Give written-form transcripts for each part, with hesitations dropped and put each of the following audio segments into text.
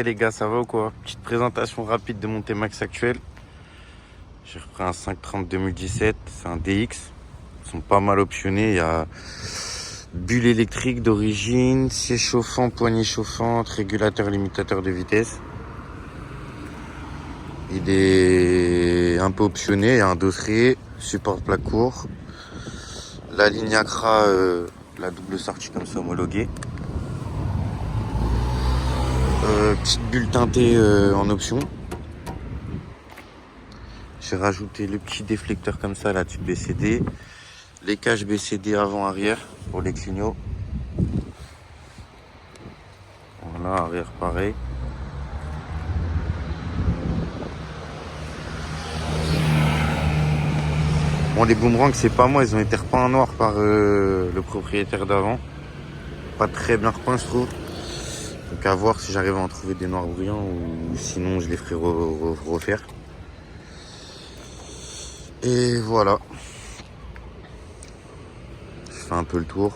les gars, ça va ou quoi? Petite présentation rapide de mon T-Max actuel. J'ai repris un 530 2017, c'est un DX. Ils sont pas mal optionnés, il y a bulle électrique d'origine, siège chauffant, poignée chauffante, régulateur limitateur de vitesse. Il est un peu optionné, il y a un dosserier, support plat court, la ligne Acra, la double sortie comme ça homologuée. Petite bulle teintée en option. J'ai rajouté le petit déflecteur comme ça, la tube BCD. Les cages BCD avant-arrière pour les clignots. Voilà, arrière pareil. Bon, les boomerangs, c'est pas moi, ils ont été repeints en noir par le propriétaire d'avant. Pas très bien repeints, je trouve. Donc à voir si j'arrive à en trouver des noirs brillants ou sinon je les ferai refaire. Et voilà. Je fais un peu le tour.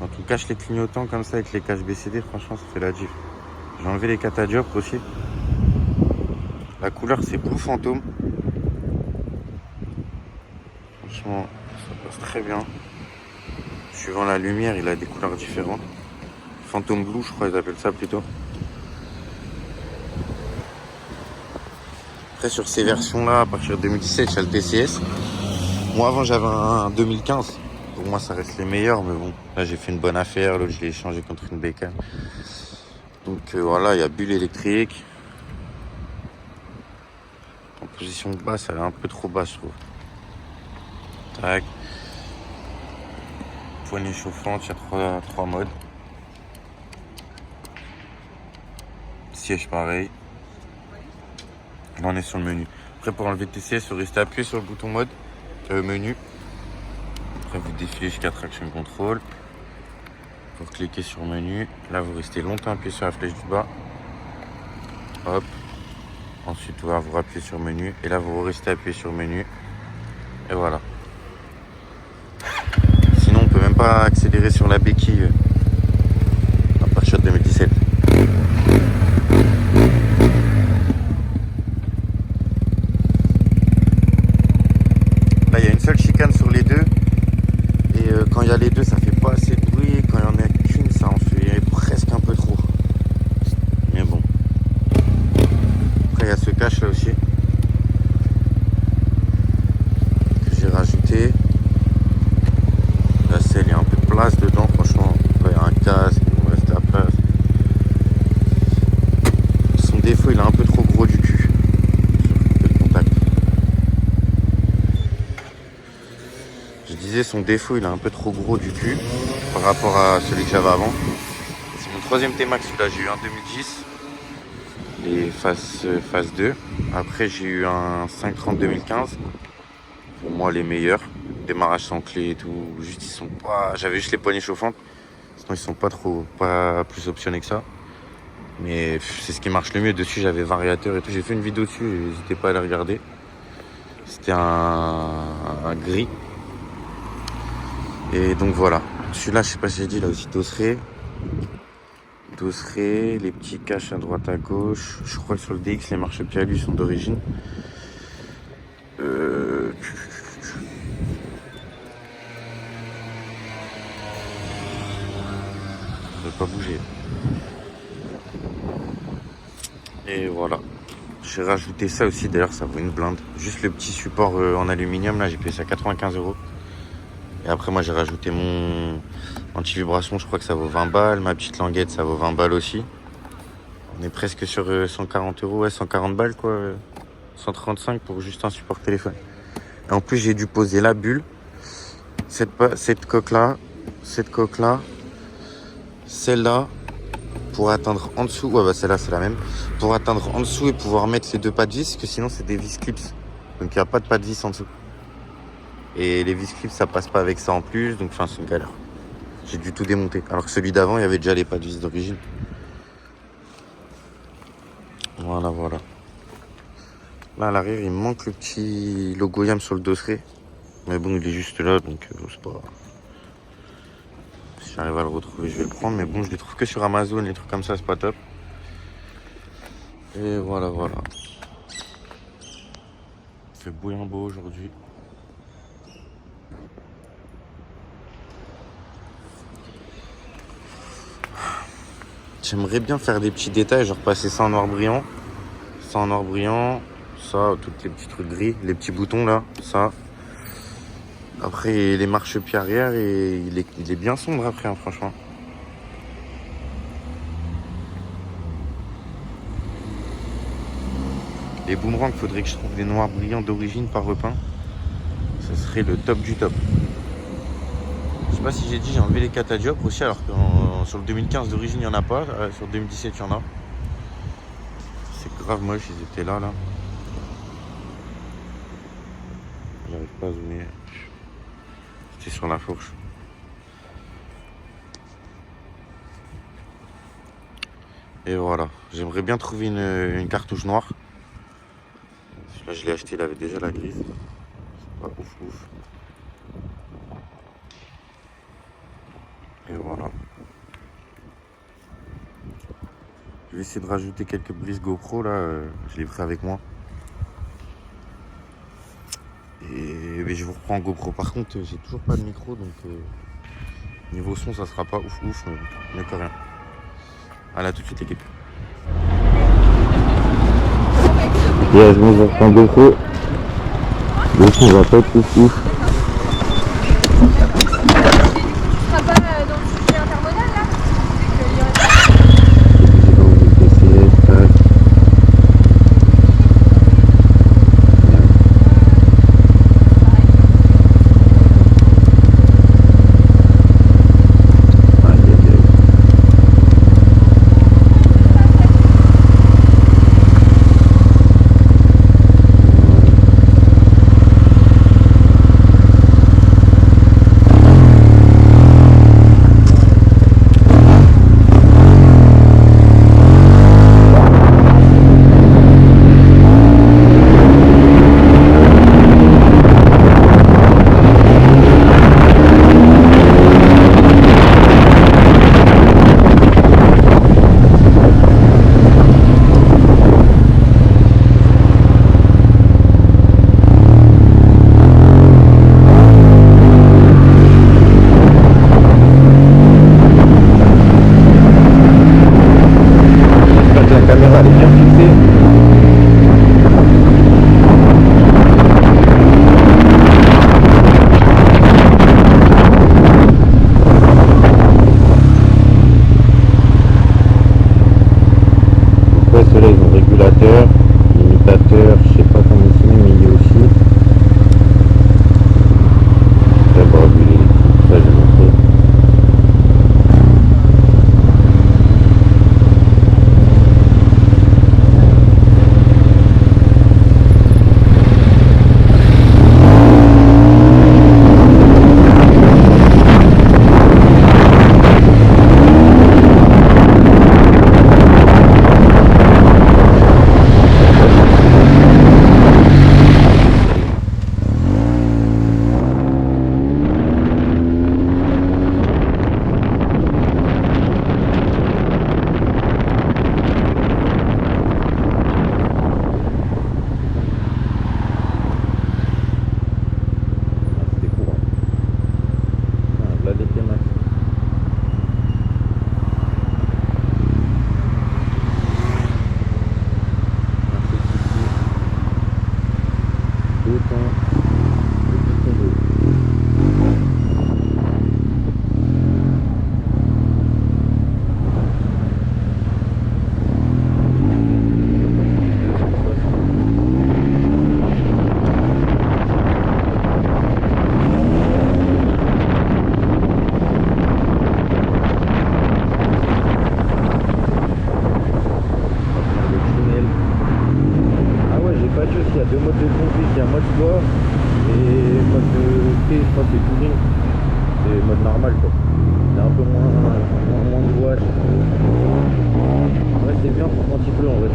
En tout cas, les clignotants comme ça avec les caches BCD, franchement, ça fait la diff. J'ai enlevé les catadioptres aussi. La couleur, c'est Blue Phantom. Franchement, ça passe très bien. Suivant la lumière, il a des couleurs différentes. Phantom Blue, je crois, ils appellent ça plutôt. Après, sur ces versions-là, à partir de 2017, il y a le TCS. Moi, avant, j'avais un 2015. Pour moi, ça reste les meilleurs, mais bon, là, j'ai fait une bonne affaire. L'autre, je l'ai échangé contre une bécane. Donc voilà, il y a bulle électrique. En position basse, elle est un peu trop basse, je trouve. Tac. Poignée chauffante, il y a trois modes. Siège pareil. Là, on est sur le menu. Après, pour enlever le TCS, il faut rester appuyé sur le bouton mode, menu. Après, vous défilez jusqu'à traction control. Vous cliquez sur menu. Là, vous restez longtemps appuyé sur la flèche du bas. Hop. Ensuite, vous rappuyez sur menu. Et là, vous restez appuyé sur menu. Et voilà. Sinon, on peut même pas accélérer sur la béquille à partir de 2017. Là, il y a une seule chicane sur les deux. Et quand il y a les deux, ça fait pas assez de bruit. Quand il y en a qu'une, ça en fait presque un peu trop. Mais bon. Après, il y a ce cache là aussi. Que j'ai rajouté. La selle, il y a un peu de place dedans, franchement. Là, il y a un casque, il me reste de la place. Son défaut, il est un peu trop gros du cul. Le contact. Je disais, son défaut, il est un peu trop gros du cul par rapport à celui que j'avais avant. C'est mon troisième T-Max, celui-là, j'ai eu un 2010. Les phase 2. Après, j'ai eu un 530 2015. Pour moi, les meilleurs. Démarrage sans clé et tout. Juste, ils sont pas. J'avais juste les poignées chauffantes. Sinon, ils sont pas plus optionnés que ça. Mais c'est ce qui marche le mieux. Dessus, j'avais variateur et tout. J'ai fait une vidéo dessus. N'hésitez pas à la regarder. C'était un gris. Et donc voilà. Celui-là, je sais pas si j'ai dit, là aussi dosseret. Les petits caches à droite à gauche. Je crois que sur le DX, les marchepieds à lui sont d'origine. Ne pas bouger. Et voilà. J'ai rajouté ça aussi, d'ailleurs ça vaut une blinde. Juste le petit support en aluminium, là j'ai payé ça 95 €. Et après moi j'ai rajouté mon anti-vibration, je crois que ça vaut 20 balles. Ma petite languette ça vaut 20 balles aussi. On est presque sur 140 €, ouais 140 balles quoi. 135 pour juste un support téléphone. Et en plus j'ai dû poser la bulle. Cette coque là, celle-là, pour atteindre en dessous, ouais bah celle-là c'est la même, pour atteindre en dessous et pouvoir mettre les deux pas de vis, parce que sinon c'est des vis clips, donc il n'y a pas de pas de vis en dessous. Et les vis clips ça passe pas avec ça en plus, donc enfin c'est une galère. J'ai dû tout démonter, alors que celui d'avant il y avait déjà les pas de vis d'origine. Voilà. Là à l'arrière il me manque le petit logo YAM sur le dosseret. Mais bon il est juste là donc c'est pas... Si j'arrive à le retrouver je vais le prendre. Mais bon je les trouve que sur Amazon, les trucs comme ça c'est pas top. Et voilà. Il fait bouillant beau aujourd'hui. J'aimerais bien faire des petits détails, genre passer ça en noir brillant. Ça en noir brillant. Ça, tous les petits trucs gris, les petits boutons là, ça. Après les marchepieds arrière et il est bien sombre après hein, franchement. Les boomerangs, faudrait que je trouve des noirs brillants d'origine pas repeints. Ce serait le top du top. Je sais pas si j'ai dit, j'ai enlevé les catadioptres aussi alors que sur le 2015 d'origine il n'y en a pas. Sur le 2017 il y en a. C'est grave moche, ils étaient là. J'arrive pas à zoomer. C'était sur la fourche. Et voilà. J'aimerais bien trouver une cartouche noire. Celui-là je l'ai acheté, il avait déjà la grise. C'est pas ouf. Et voilà. Je vais essayer de rajouter quelques brises GoPro là. Je l'ai pris avec moi. Et je vous reprends en GoPro. Par contre, j'ai toujours pas de micro, donc niveau son, ça sera pas ouf, mais quand rien. Allez, à tout de suite, l'équipe. Yes, bon, je vous reprends en GoPro. Le son va pas être ouf. Tu seras pas dans le sujet intermodal là? Limitateur, je sais pas comment c'est, mais il y a aussi. D'abord, ça j'ai montré. Il y a deux modes de conduite, il y a mode sport et mode T, je crois que c'est touring. C'est mode normal quoi. C'est un peu moins de watts. Ouais c'est bien pour quand il pleut en vrai.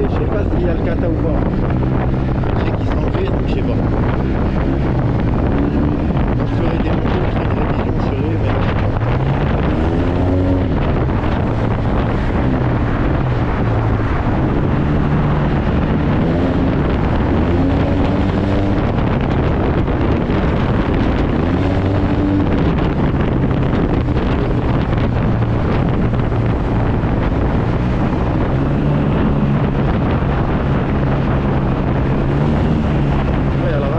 je sais pas s'il y a le kata ou pas. Je sais qu'ils sont faits, donc je sais pas. Quand je ferai des motos, je ferai une révision sur eux, mais là, je sais pas. Ouais, alors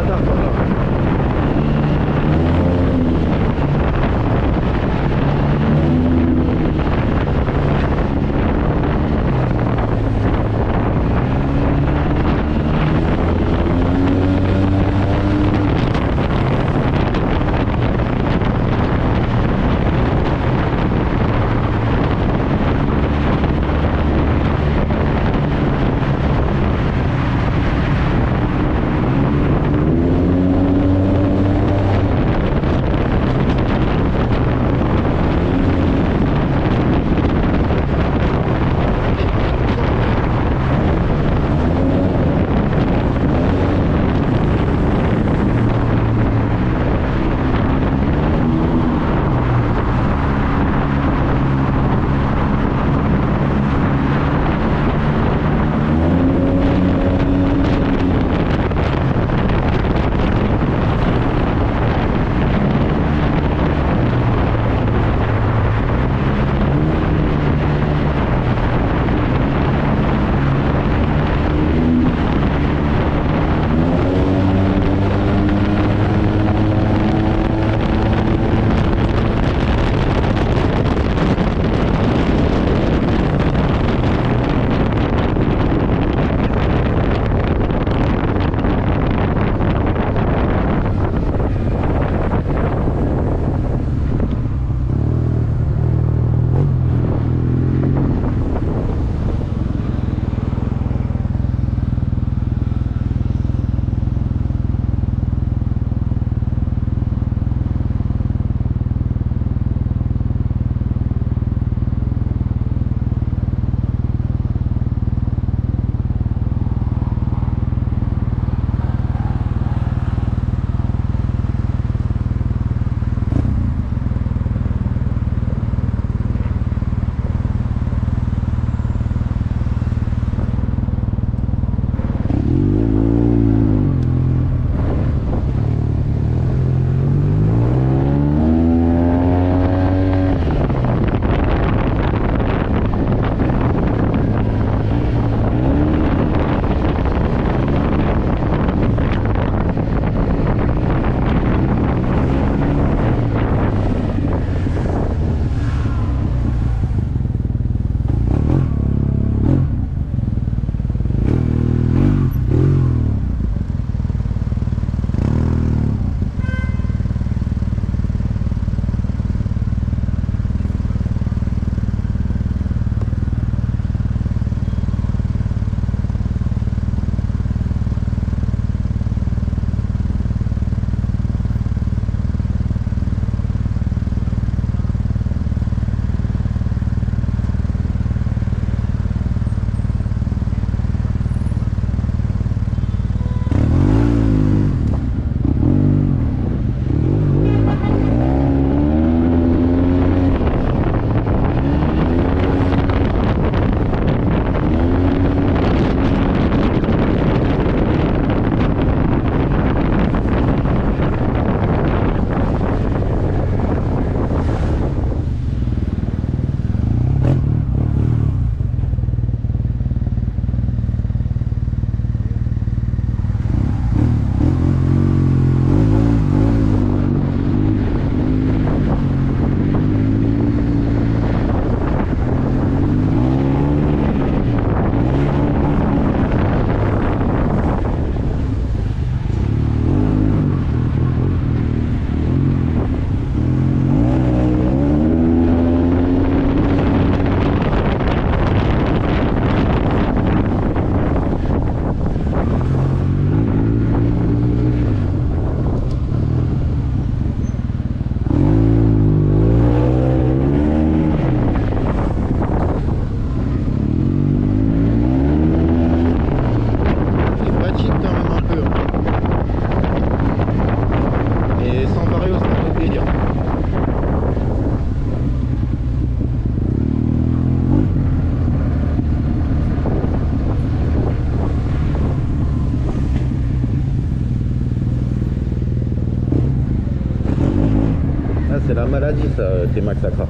la maladie, ça, T-Max Accra.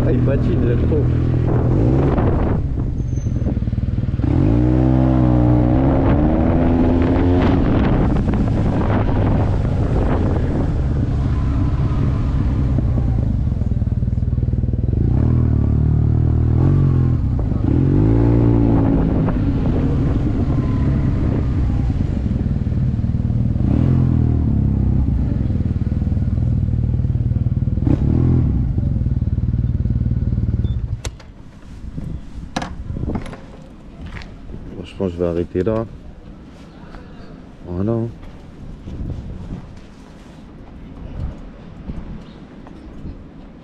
Ah, il patine, j'aime trop. Je pense que je vais arrêter là. Voilà.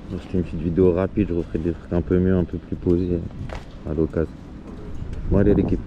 C'était une petite vidéo rapide, je referai des trucs un peu mieux, un peu plus posés à l'occasion. Bon allez l'équipe.